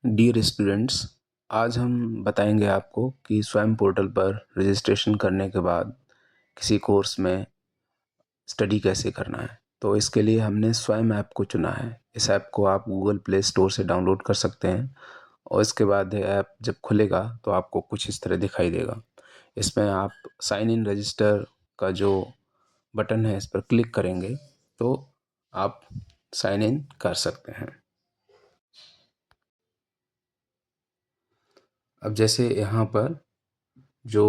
Dear students, आज हम बताएंगे आपको कि स्वयं पोर्टल पर रजिस्ट्रेशन करने के बाद किसी कोर्स में स्टडी कैसे करना है। तो इसके लिए हमने स्वयं ऐप को चुना है। इस ऐप को आप गूगल प्ले स्टोर से डाउनलोड कर सकते हैं और इसके बाद ये ऐप जब खुलेगा तो आपको कुछ इस तरह दिखाई देगा। इसमें आप साइन इन रजिस्टर का जो बटन है इस पर क्लिक करेंगे तो आप साइन इन कर सकते हैं। अब जैसे यहाँ पर जो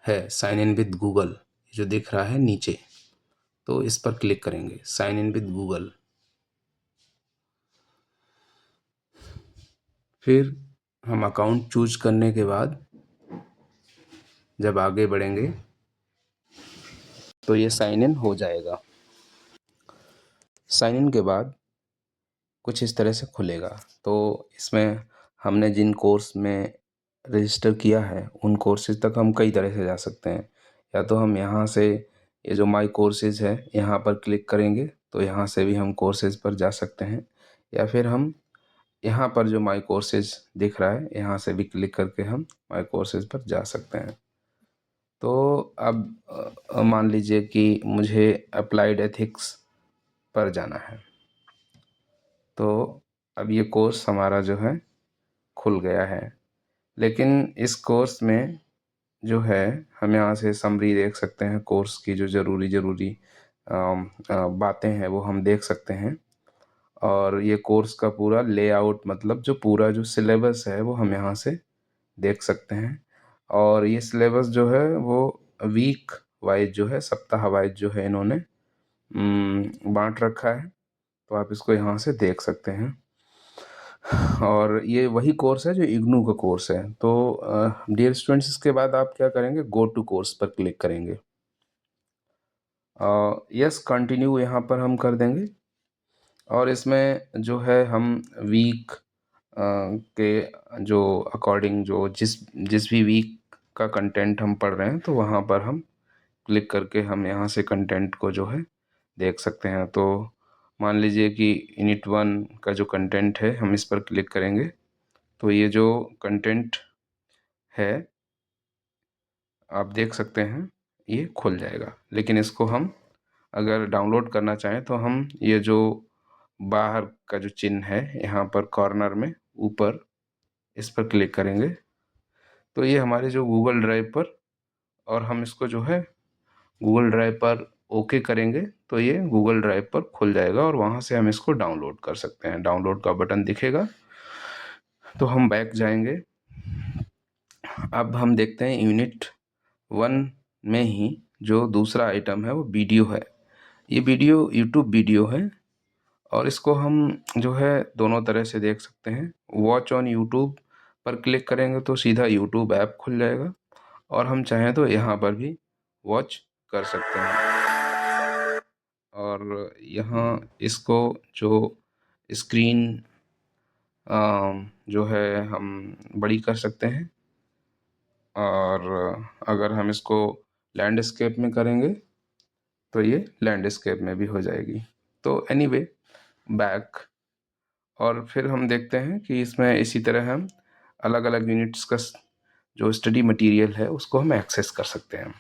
है साइन इन विद गूगल जो दिख रहा है नीचे, तो इस पर क्लिक करेंगे साइन इन विद गूगल। फिर हम अकाउंट चूज करने के बाद जब आगे बढ़ेंगे तो ये साइन इन हो जाएगा। साइन इन के बाद कुछ इस तरह से खुलेगा। तो इसमें हमने जिन कोर्स में रजिस्टर किया है उन कोर्सेज तक हम कई तरह से जा सकते हैं। या तो हम यहाँ से ये जो माई कोर्सेज है यहाँ पर क्लिक करेंगे तो यहाँ से भी हम कोर्सेज पर जा सकते हैं, या फिर हम यहाँ पर जो माई कोर्सेज दिख रहा है यहाँ से भी क्लिक करके हम माई कोर्सेज पर जा सकते हैं। तो अब मान लीजिए कि मुझे अप्लाइड एथिक्स पर जाना है, तो अब ये कोर्स हमारा जो है खुल गया है। लेकिन इस कोर्स में जो है हम यहाँ से समरी देख सकते हैं, कोर्स की जो ज़रूरी बातें हैं वो हम देख सकते हैं। और ये कोर्स का पूरा लेआउट मतलब जो पूरा जो सिलेबस है वो हम यहाँ से देख सकते हैं। और ये सिलेबस जो है वो वीक वाइज जो है, सप्ताह वाइज जो है इन्होंने बांट रखा है। तो आप इसको यहाँ से देख सकते हैं। और ये वही कोर्स है जो इग्नू का कोर्स है। तो डियर स्टूडेंट्स, इसके बाद आप क्या करेंगे, गो टू कोर्स पर क्लिक करेंगे। यस कंटिन्यू यहाँ पर हम कर देंगे। और इसमें जो है हम वीक के जो अकॉर्डिंग जो जिस जिस भी वीक का कंटेंट हम पढ़ रहे हैं तो वहाँ पर हम क्लिक करके हम यहाँ से कंटेंट को जो है देख सकते हैं। तो मान लीजिए कि यूनिट 1 का जो कंटेंट है हम इस पर क्लिक करेंगे तो ये जो कंटेंट है आप देख सकते हैं ये खुल जाएगा। लेकिन इसको हम अगर डाउनलोड करना चाहें तो हम ये जो बाहर का जो चिन्ह है यहाँ पर कॉर्नर में ऊपर इस पर क्लिक करेंगे तो ये हमारे जो गूगल ड्राइव पर, और हम इसको जो है गूगल ड्राइव पर ओके करेंगे तो ये गूगल ड्राइव पर खुल जाएगा और वहाँ से हम इसको डाउनलोड कर सकते हैं। डाउनलोड का बटन दिखेगा तो हम बैक जाएंगे। अब हम देखते हैं यूनिट 1 में ही जो दूसरा आइटम है वो वीडियो है। ये वीडियो यूट्यूब वीडियो है और इसको हम जो है दोनों तरह से देख सकते हैं। वॉच ऑन यूट्यूब पर क्लिक करेंगे तो सीधा यूट्यूब ऐप खुल जाएगा और हम चाहें तो यहाँ पर भी वॉच कर सकते हैं। और यहाँ इसको जो स्क्रीन जो है हम बड़ी कर सकते हैं। और अगर हम इसको लैंडस्केप में करेंगे तो ये लैंडस्केप में भी हो जाएगी। तो एनीवे बैक, और फिर हम देखते हैं कि इसमें इसी तरह हम अलग अलग यूनिट्स का जो स्टडी मटेरियल है उसको हम एक्सेस कर सकते हैं।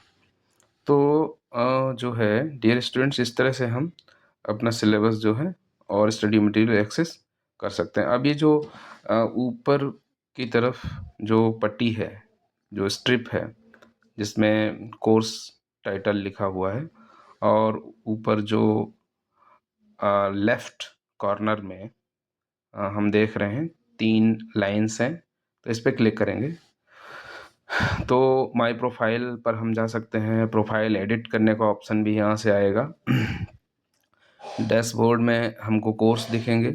तो जो है डियर स्टूडेंट्स, इस तरह से हम अपना सिलेबस जो है और स्टडी मटेरियल एक्सेस कर सकते हैं। अब ये जो ऊपर की तरफ जो पट्टी है, जो स्ट्रिप है जिसमें कोर्स टाइटल लिखा हुआ है, और ऊपर जो लेफ्ट कॉर्नर में हम देख रहे हैं 3 लाइन्स हैं, तो इस पर क्लिक करेंगे तो माय प्रोफाइल पर हम जा सकते हैं। प्रोफाइल एडिट करने का ऑप्शन भी यहाँ से आएगा। डैशबोर्ड में हमको कोर्स दिखेंगे,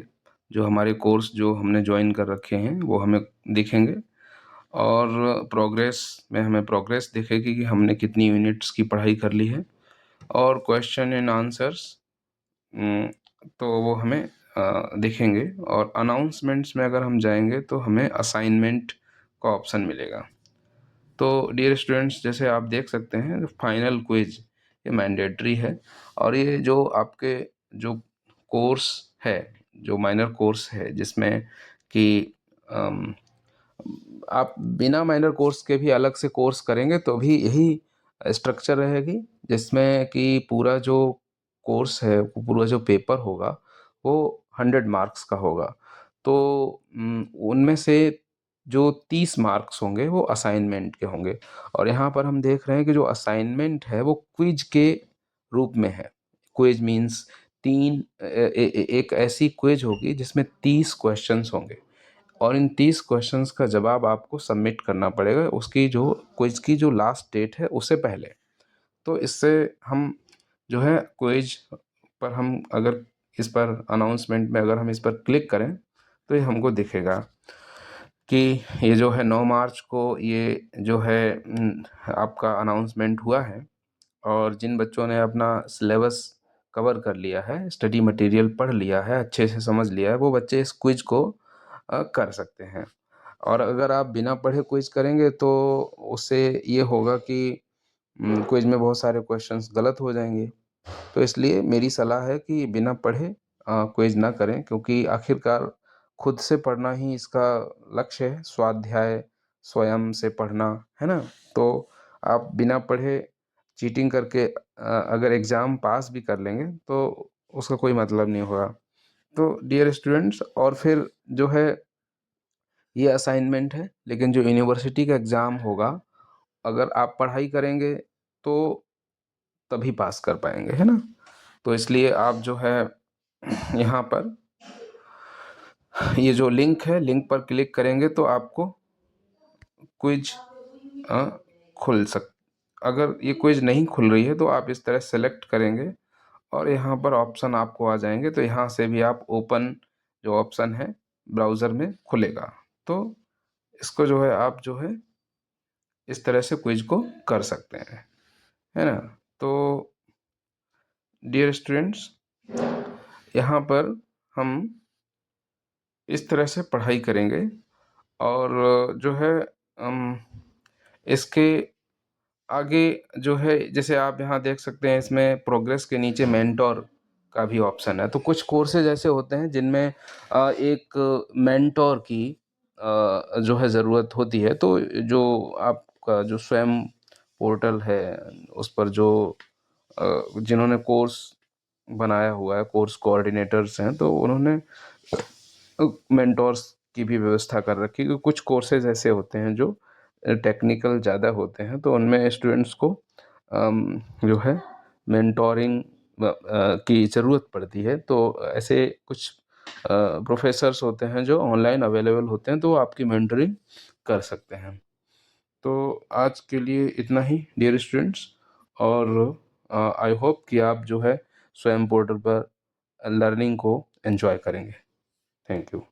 जो हमारे कोर्स जो हमने ज्वाइन कर रखे हैं वो हमें दिखेंगे। और प्रोग्रेस में हमें प्रोग्रेस दिखेगी कि हमने कितनी यूनिट्स की पढ़ाई कर ली है। और क्वेश्चन एंड आंसर्स तो वो हमें दिखेंगे। और अनाउंसमेंट्स में अगर हम जाएंगे तो हमें असाइनमेंट का ऑप्शन मिलेगा। तो डियर स्टूडेंट्स, जैसे आप देख सकते हैं फाइनल क्विज ये मैंडेटरी है। और ये जो आपके जो कोर्स है, जो माइनर कोर्स है जिसमें कि आप बिना माइनर कोर्स के भी अलग से कोर्स करेंगे तो भी यही स्ट्रक्चर रहेगी, जिसमें कि पूरा जो कोर्स है, पूरा जो पेपर होगा वो 100 मार्क्स का होगा। तो उनमें से जो 30 मार्क्स होंगे वो असाइनमेंट के होंगे। और यहाँ पर हम देख रहे हैं कि जो असाइनमेंट है वो क्विज के रूप में है। क्विज मीन्स एक ऐसी क्विज होगी जिसमें 30 क्वेश्चंस होंगे, और इन 30 क्वेश्चंस का जवाब आपको सबमिट करना पड़ेगा उसकी जो क्विज की जो लास्ट डेट है उससे पहले। तो इससे हम जो है क्विज पर हम अगर इस पर अनाउंसमेंट में अगर हम इस पर क्लिक करें तो ये हमको दिखेगा कि ये जो है 9 मार्च को ये जो है आपका अनाउंसमेंट हुआ है। और जिन बच्चों ने अपना सिलेबस कवर कर लिया है, स्टडी मटेरियल पढ़ लिया है, अच्छे से समझ लिया है, वो बच्चे इस क्विज को कर सकते हैं। और अगर आप बिना पढ़े क्विज करेंगे तो उससे ये होगा कि क्विज में बहुत सारे क्वेश्चंस गलत हो जाएंगे। तो इसलिए मेरी सलाह है कि बिना पढ़े क्विज ना करें, क्योंकि आखिरकार खुद से पढ़ना ही इसका लक्ष्य है, स्वाध्याय स्वयं से पढ़ना, है ना? तो आप बिना पढ़े चीटिंग करके अगर एग्ज़ाम पास भी कर लेंगे तो उसका कोई मतलब नहीं होगा। तो डियर स्टूडेंट्स, और फिर जो है ये असाइनमेंट है, लेकिन जो यूनिवर्सिटी का एग्ज़ाम होगा, अगर आप पढ़ाई करेंगे तो तभी पास कर पाएंगे, है ना? तो इसलिए आप जो है यहाँ पर ये जो लिंक है, लिंक पर क्लिक करेंगे तो आपको क्विज खुल सक अगर ये क्विज नहीं खुल रही है तो आप इस तरह सेलेक्ट करेंगे और यहाँ पर ऑप्शन आपको आ जाएंगे। तो यहाँ से भी आप ओपन जो ऑप्शन है ब्राउज़र में खुलेगा, तो इसको जो है आप जो है इस तरह से क्विज को कर सकते हैं, है ना? तो डियर स्टूडेंट्स, यहाँ पर हम इस तरह से पढ़ाई करेंगे। और जो है इसके आगे जो है, जैसे आप यहाँ देख सकते हैं, इसमें प्रोग्रेस के नीचे मेंटोर का भी ऑप्शन है। तो कुछ कोर्सेज ऐसे होते हैं जिनमें एक मेंटोर की जो है ज़रूरत होती है। तो जो आपका जो स्वयं पोर्टल है उस पर जो जिन्होंने कोर्स बनाया हुआ है, कोर्स कोऑर्डिनेटर्स हैं, तो उन्होंने मेंटोर्स की भी व्यवस्था कर रखी है। क्योंकि कुछ कोर्सेज ऐसे होते हैं जो टेक्निकल ज़्यादा होते हैं, तो उनमें स्टूडेंट्स को जो है मेंटोरिंग की ज़रूरत पड़ती है। तो ऐसे कुछ प्रोफेसर्स होते हैं जो ऑनलाइन अवेलेबल होते हैं, तो वो आपकी मेंटरिंग कर सकते हैं। तो आज के लिए इतना ही डियर स्टूडेंट्स, और आई होप कि आप जो है स्वयं पोर्टल पर लर्निंग को एंजॉय करेंगे। Thank you.